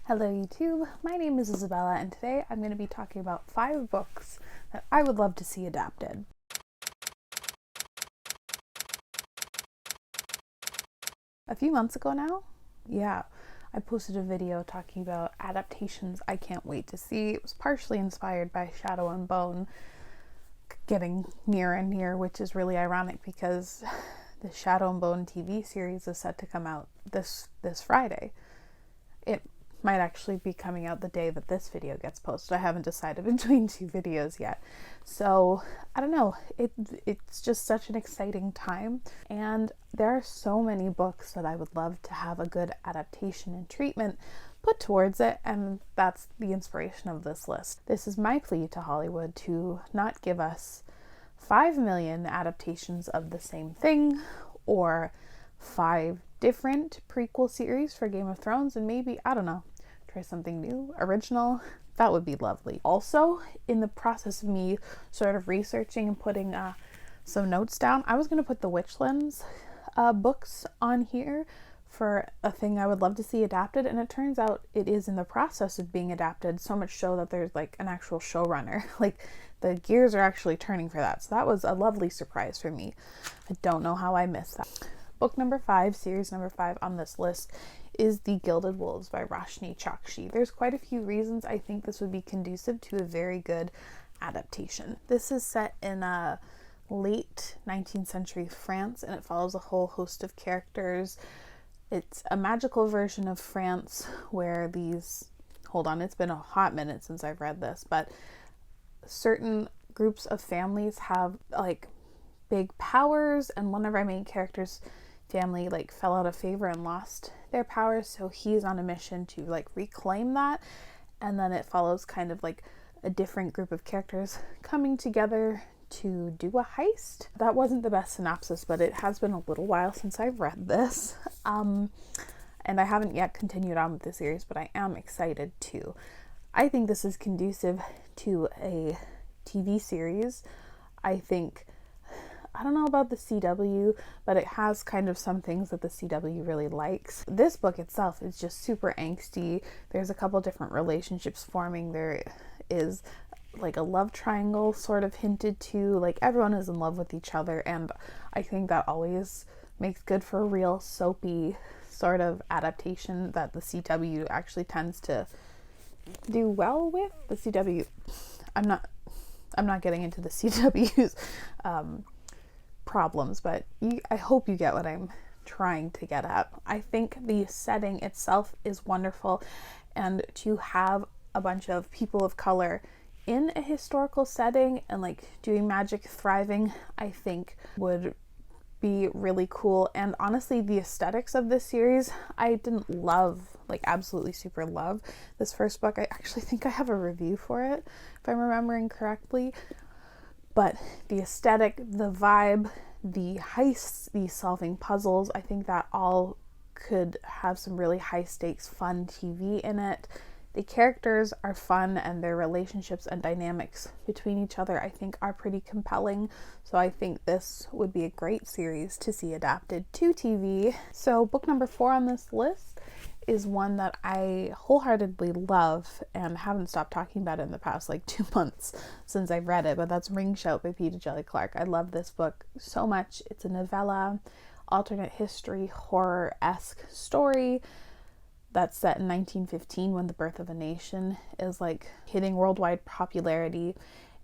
Hello YouTube, my name is Isabella and today I'm going to be talking about 5 books that I would love to see adapted. A few months ago now, I posted a video talking about adaptations I can't wait to see. It was partially inspired by Shadow and Bone getting nearer and nearer, which is really ironic because the Shadow and Bone TV series is set to come out this Friday. It might actually be coming out the day that this video gets posted. I haven't decided between 2 videos yet. So, I don't know. It's just such an exciting time. And there are so many books that I would love to have a good adaptation and treatment put towards it. And that's the inspiration of this list. This is my plea to Hollywood to not give us 5 million adaptations of the same thing or 5 different prequel series for Game of Thrones and maybe, I don't know, try something new, original. That would be lovely. Also, in the process of me sort of researching and putting some notes down, I was going to put the Witchlands books on here for a thing I would love to see adapted, and it turns out it is in the process of being adapted, so much so that there's like an actual showrunner. Like the gears are actually turning for that, so that was a lovely surprise for me. I don't know how I missed that. Book number 5, series number 5 on this list is The Gilded Wolves by Roshni Chokshi. There's quite a few reasons I think this would be conducive to a very good adaptation. This is set in late 19th century France, and it follows a whole host of characters. It's a magical version of France where these, it's been a hot minute since I've read this, but certain groups of families have like big powers, and one of our main characters' family like fell out of favor and lost their powers, so he's on a mission to like reclaim that. And then it follows kind of like a different group of characters coming together to do a heist. That wasn't the best synopsis, but it has been a little while since I've read this, and I haven't yet continued on with the series, but I am excited to. I think this is conducive to a TV series. I don't know about the CW, but it has kind of some things that the CW really likes. This book itself is just super angsty. There's a couple different relationships forming. There is like a love triangle sort of hinted to, like everyone is in love with each other, and I think that always makes good for a real soapy sort of adaptation that the CW actually tends to do well with. The CW, I'm not getting into the CW's problems, but I hope you get what I'm trying to get at. I think the setting itself is wonderful, and to have a bunch of people of color in a historical setting and like doing magic thriving, I think would be really cool. And honestly, the aesthetics of this series, I didn't love, like absolutely super love. This first book, I actually think I have a review for it, if I'm remembering correctly. But the aesthetic, the vibe, the heists, the solving puzzles, I think that all could have some really high stakes, fun TV in it. The characters are fun, and their relationships and dynamics between each other I think are pretty compelling. So I think this would be a great series to see adapted to TV. So book number 4 on this list is one that I wholeheartedly love and haven't stopped talking about it in the past like 2 months since I've read it, but that's Ring Shout by Peter Jelly Clark. I love this book so much. It's a novella, alternate history, horror-esque story that's set in 1915 when the birth of a nation is like hitting worldwide popularity,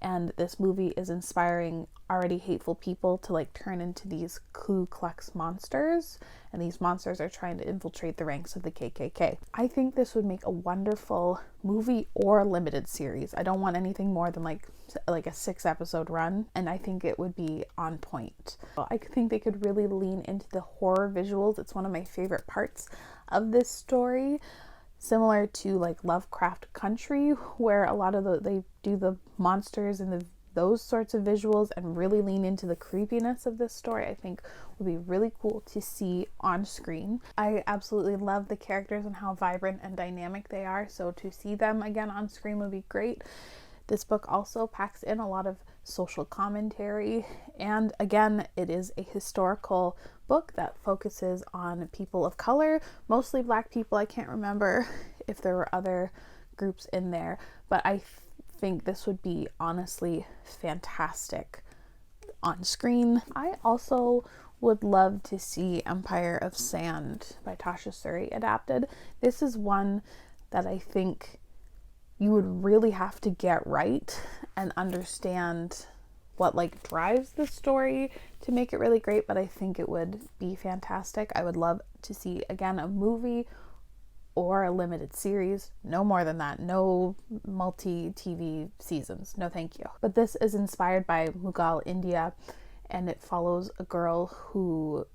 and this movie is inspiring already hateful people to like turn into these Ku Klux monsters, and these monsters are trying to infiltrate the ranks of the KKK. I think this would make a wonderful movie or limited series. I don't want anything more than like a 6-episode run, and I think it would be on point. I think they could really lean into the horror visuals. It's one of my favorite parts of this story, similar to like Lovecraft Country, where a lot of they do the monsters and those sorts of visuals and really lean into the creepiness of this story. I think would be really cool to see on screen. I absolutely love the characters and how vibrant and dynamic they are, so to see them again on screen would be great. This book also packs in a lot of social commentary, and again, it is a historical book that focuses on people of color, mostly Black people. I can't remember if there were other groups in there, but I think this would be honestly fantastic on screen. I also would love to see Empire of Sand by Tasha Suri adapted. This is one that I think you would really have to get right and understand what like drives the story to make it really great, but I think it would be fantastic. I would love to see, again, a movie or a limited series. No more than that. No multi-TV seasons. No thank you. But this is inspired by Mughal India, and it follows a girl who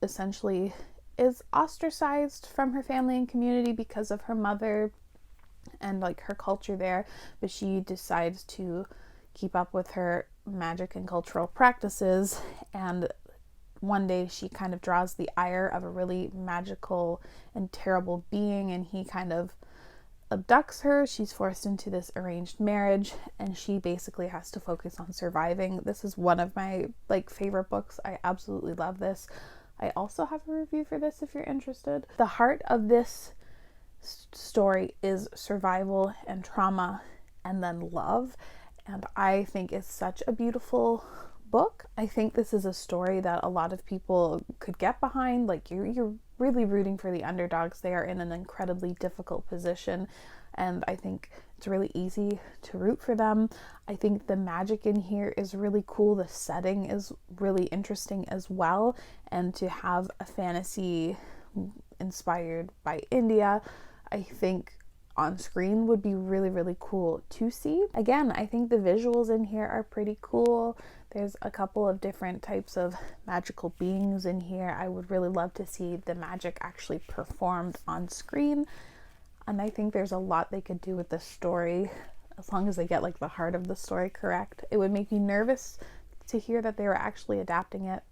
essentially is ostracized from her family and community because of her mother and like her culture there, but she decides to keep up with her magic and cultural practices, and one day she kind of draws the ire of a really magical and terrible being, and he kind of abducts her. She's forced into this arranged marriage, and she basically has to focus on surviving. This is one of my like favorite books. I absolutely love this. I also have a review for this if you're interested. The heart of this story is survival and trauma and then love, and I think it's such a beautiful book. I think this is a story that a lot of people could get behind. Like you're really rooting for the underdogs. They are in an incredibly difficult position, and I think it's really easy to root for them. I think the magic in here is really cool. The setting is really interesting as well, and to have a fantasy inspired by India, I think on screen would be really, really cool to see. Again, I think the visuals in here are pretty cool. There's a couple of different types of magical beings in here. I would really love to see the magic actually performed on screen. And I think there's a lot they could do with this story as long as they get like the heart of the story correct. It would make me nervous to hear that they were actually adapting it,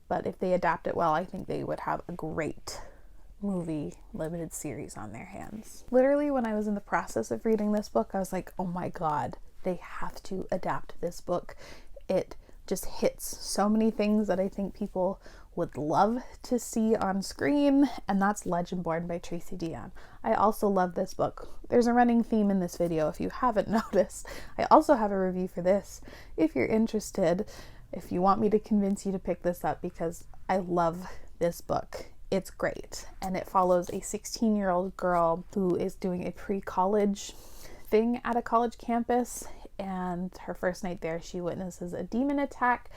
but if they adapt it well, I think they would have a great movie limited series on their hands. Literally, when I was in the process of reading this book, I was like, oh my god, they have to adapt this book. It just hits so many things that I think people would love to see on screen, and that's Legendborn by Tracy Deonn. I also love this book. There's a running theme in this video if you haven't noticed. I also have a review for this if you're interested, if you want me to convince you to pick this up, because I love this book. It's great, and it follows a 16-year-old girl who is doing a pre-college thing at a college campus, and her first night there she witnesses a demon attack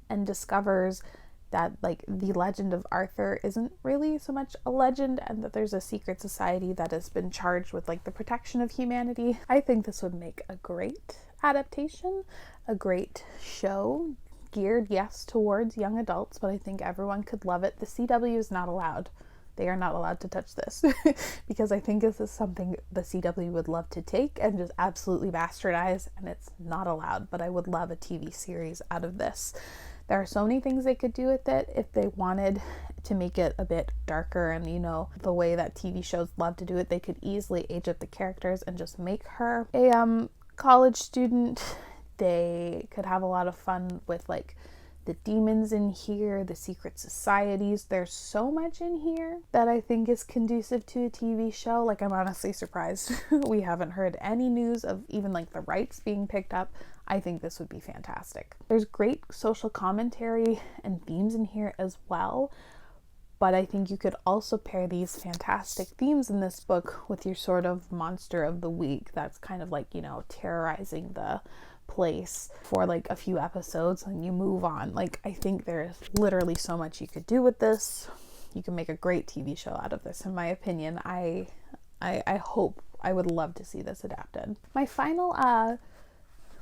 and discovers that like the legend of Arthur isn't really so much a legend, and that there's a secret society that has been charged with like the protection of humanity. I think this would make a great adaptation, a great show, geared, yes, towards young adults, but I think everyone could love it. The CW is not allowed. They are not allowed to touch this because I think this is something the CW would love to take and just absolutely bastardize, and it's not allowed, but I would love a TV series out of this. There are so many things they could do with it if they wanted to make it a bit darker, and you know, the way that TV shows love to do it, they could easily age up the characters and just make her a college student. They could have a lot of fun with like the demons in here, the secret societies. There's so much in here that I think is conducive to a TV show. Like, I'm honestly surprised we haven't heard any news of even like the rights being picked up. I think this would be fantastic. There's great social commentary and themes in here as well, but I think you could also pair these fantastic themes in this book with your sort of monster of the week that's kind of like, you know, terrorizing the place for like a few episodes and you move on. Like, I think there's literally so much you could do with this. You can make a great TV show out of this, in my opinion. I hope, I would love to see this adapted. My final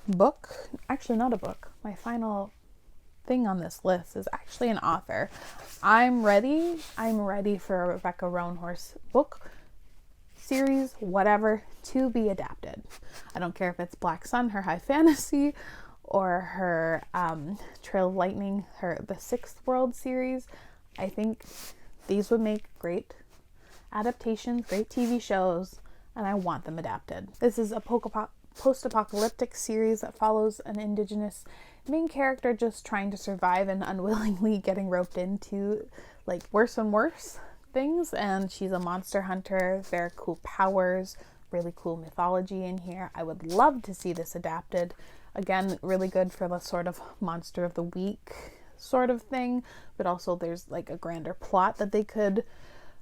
book, actually not a book, my final thing on this list is actually an author. I'm ready for a Rebecca Roanhorse book, series, whatever, to be adapted. I don't care if it's Black Sun, her high fantasy, or her Trail of Lightning, her The Sixth World series. I think these would make great adaptations, great TV shows, and I want them adapted. This is a polka post-apocalyptic series that follows an indigenous main character just trying to survive and unwillingly getting roped into like worse and worse things. And she's a monster hunter, very cool powers, really cool mythology in here. I would love to see this adapted. Again, really good for the sort of monster of the week sort of thing, but also there's like a grander plot that they could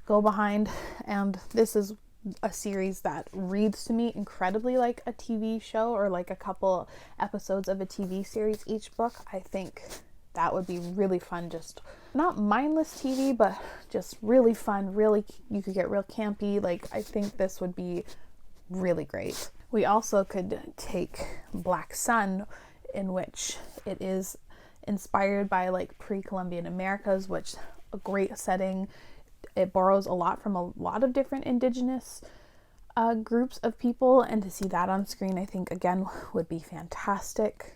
go behind. And this is a series that reads to me incredibly like a TV show or like a couple episodes of a TV series each book. I think that would be really fun, just not mindless TV, but just really fun, really, you could get real campy. Like, I think this would be really great. We also could take Black Sun, in which it is inspired by like pre-Columbian Americas, which a great setting. It borrows a lot from a lot of different indigenous groups of people, and to see that on screen, I think again would be fantastic.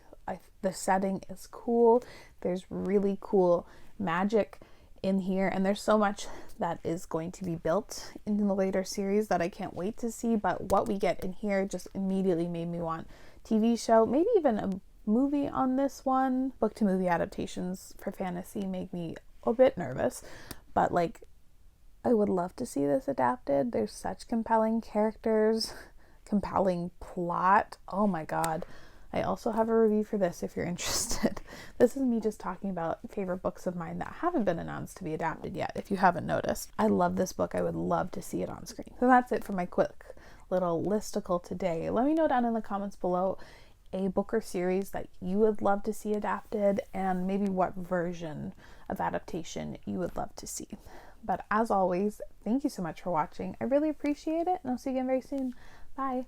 The setting is cool. There's really cool magic in here, and there's so much that is going to be built in the later series that I can't wait to see. But what we get in here just immediately made me want TV show, maybe even a movie on this one. Book to movie adaptations for fantasy make me a bit nervous, but like, I would love to see this adapted. There's such compelling characters, compelling plot. Oh my god. I also have a review for this if you're interested. This is me just talking about favorite books of mine that haven't been announced to be adapted yet, if you haven't noticed. I love this book. I would love to see it on screen. So that's it for my quick little listicle today. Let me know down in the comments below a book or series that you would love to see adapted, and maybe what version of adaptation you would love to see. But as always, thank you so much for watching. I really appreciate it, and I'll see you again very soon. Bye.